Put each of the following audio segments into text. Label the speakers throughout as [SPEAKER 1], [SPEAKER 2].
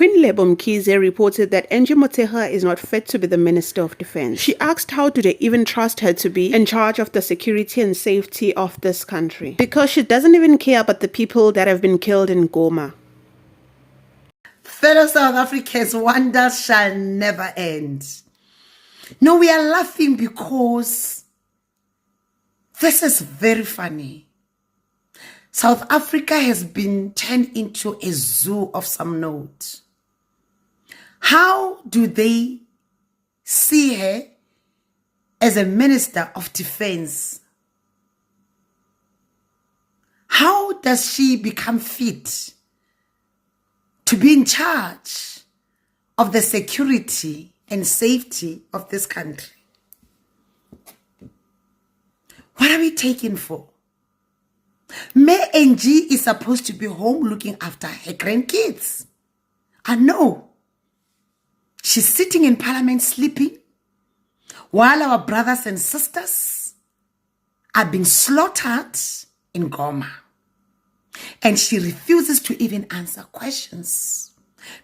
[SPEAKER 1] Queen Lebo Mkhize reported that Angie Motshekga is not fit to be the Minister of Defense. She asked how do they even trust her to be in charge of the security and safety of this country, because she doesn't even care about the people that have been killed in Goma.
[SPEAKER 2] Fellow South Africans, wonders shall never end. No, we are laughing because this is very funny. South Africa has been turned into a zoo of some note. How do they see her as a Minister of Defense? How does she become fit to be in charge of the security and safety of this country? What are we taking for? Angie is supposed to be home looking after her grandkids. I know. She's sitting in Parliament sleeping while our brothers and sisters are being slaughtered in Goma. And she refuses to even answer questions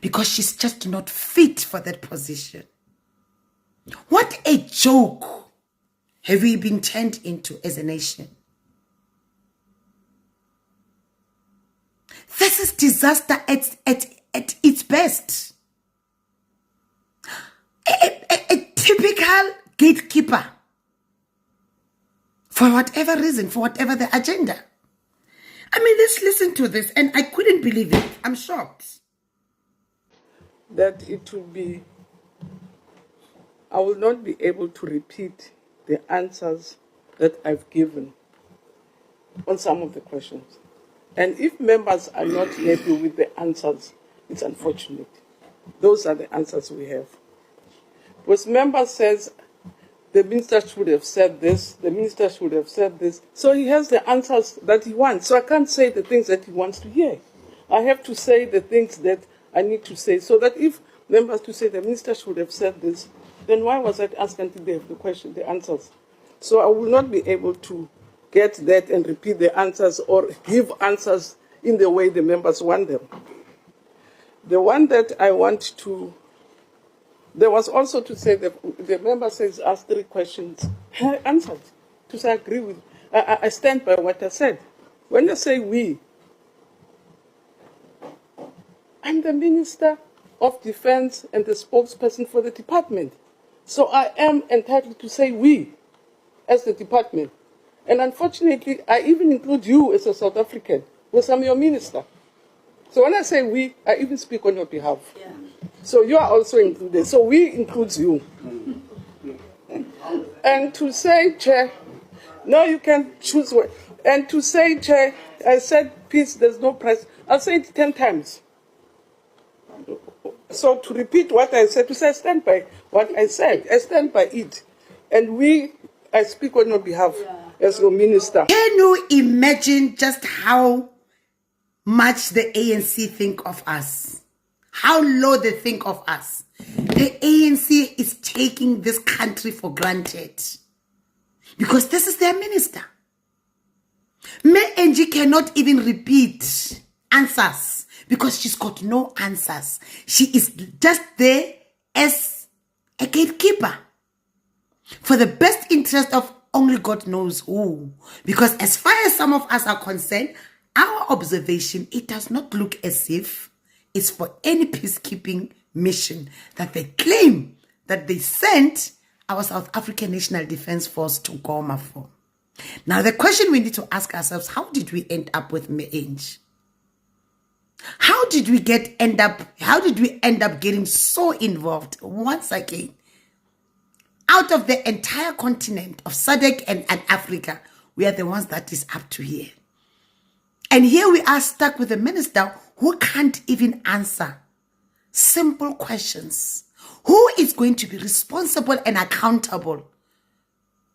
[SPEAKER 2] because she's just not fit for that position. What a joke have we been turned into as a nation? This is disaster at its best. A typical gatekeeper for whatever reason, for whatever the agenda. I mean, let's listen to this, and I couldn't believe it. I'm shocked.
[SPEAKER 3] That it will be, I will not be able to repeat the answers that I've given on some of the questions. And if members are not happy with the answers, it's unfortunate. Those are the answers we have. Because member says, the minister should have said this, the minister should have said this. So he has the answers that he wants. So I can't say the things that he wants to hear. I have to say the things that I need to say. So that if members to say the minister should have said this, then why was I asked until they have the answers? So I will not be able to get that and repeat the answers or give answers in the way the members want them. The one that I want to, there was also to say that the member says asked 3 questions. I answered to say I agree with, I stand by what I said. When I say we, I'm the Minister of Defense and the spokesperson for the department. So I am entitled to say we as the department. And unfortunately, I even include you as a South African, because I'm your minister. So when I say we, I even speak on your behalf. Yeah. So you are also included. So we includes you. And to say, Chair, no, you can choose one. And to say, Chair, I said peace, there's no price. I'll say it 10 times. So to repeat what I said, to say I stand by what I said, I stand by it. And we, I speak on your behalf. Yeah. As your minister.
[SPEAKER 2] Can you imagine just how much the ANC think of us? How low they think of us? The ANC is taking this country for granted because this is their minister. Angie cannot even repeat answers because she's got no answers. She is just there as a gatekeeper for the best interest of only God knows who. Because as far as some of us are concerned, our observation, it does not look as if it's for any peacekeeping mission that they claim that they sent our South African National Defense Force to Goma for. Now, the question we need to ask ourselves, how did we end up with Angie? How did we end up getting so involved once again? Out of the entire continent of SADC and Africa, we are the ones that is up to here. And here we are stuck with a minister who can't even answer simple questions. Who is going to be responsible and accountable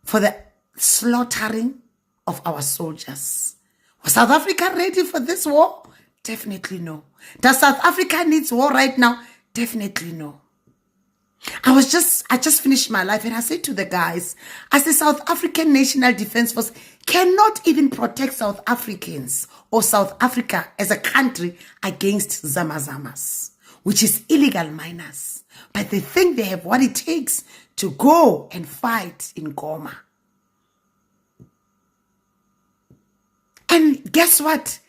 [SPEAKER 2] for the slaughtering of our soldiers? Was South Africa ready for this war? Definitely no. Does South Africa need war right now? Definitely no. I just finished my life and I said to the guys, as the South African National Defense Force cannot even protect South Africans or South Africa as a country against Zamazamas. which is illegal miners. But they think they have what it takes to go and fight in Goma. And guess what?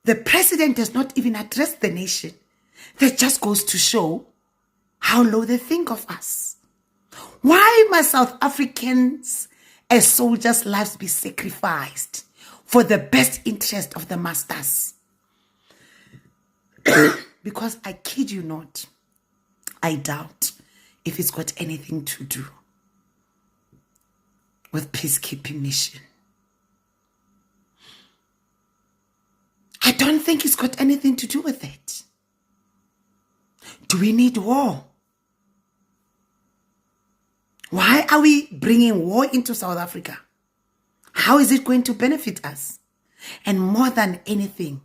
[SPEAKER 2] The president does not even address the nation. That just goes to show how low they think of us. Why must South Africans as soldiers' lives be sacrificed for the best interest of the masters? Because I kid you not, I doubt if it's got anything to do with peacekeeping mission. I don't think it's got anything to do with it. Do we need war? Why are we bringing war into South Africa? How is it going to benefit us? And more than anything,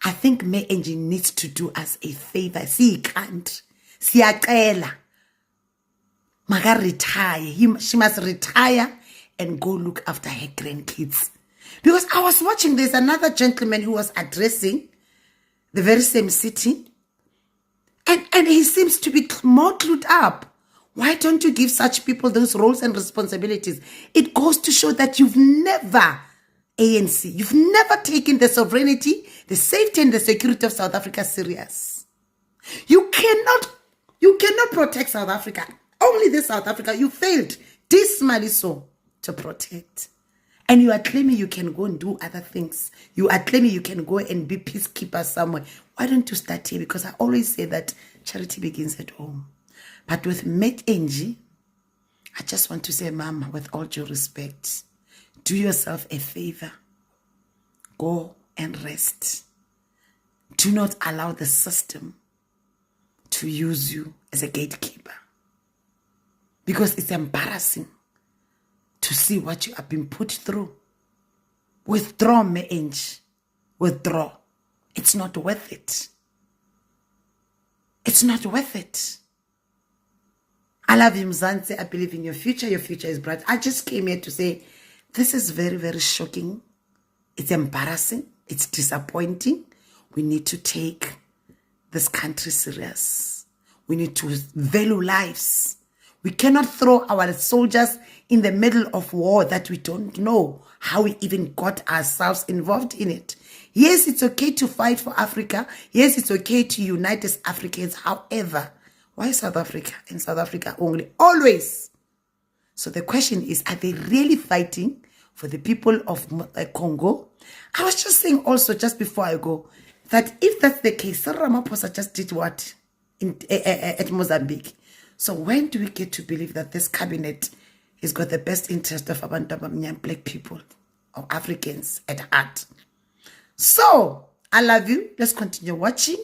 [SPEAKER 2] I think Angie needs to do us a favor. She can't. Siyacela. Maga retire. She must retire and go look after her grandkids. Because I was watching, there's another gentleman who was addressing the very same city. And he seems to be more clued up. Why don't you give such people those roles and responsibilities? It goes to show that you've never, ANC, you've never taken the sovereignty, the safety and the security of South Africa serious. You cannot protect South Africa. Only this South Africa, you failed dismally so to protect. And you are claiming you can go and do other things. You are claiming you can go and be peacekeeper somewhere. Why don't you start here? Because I always say that charity begins at home. But with Angie, I just want to say, Mama, with all due respect, do yourself a favor. Go and rest. Do not allow the system to use you as a gatekeeper. Because it's embarrassing to see what you have been put through. Withdraw, Angie. Withdraw. It's not worth it. It's not worth it. I love you, Mzansi. I believe in your future. Your future is bright. I just came here to say, this is very, very shocking. It's embarrassing. It's disappointing. We need to take this country serious. We need to value lives. We cannot throw our soldiers in the middle of war that we don't know how we even got ourselves involved in it. Yes, it's okay to fight for Africa. Yes, it's okay to unite as Africans. However, why South Africa and South Africa only? Always. So the question is, are they really fighting for the people of Congo? I was just saying also, just before I go, that if that's the case, Cyril Ramaphosa just did what at Mozambique? So when do we get to believe that this cabinet has got the best interest of Abantu black people or Africans at heart? So, I love you. Let's continue watching.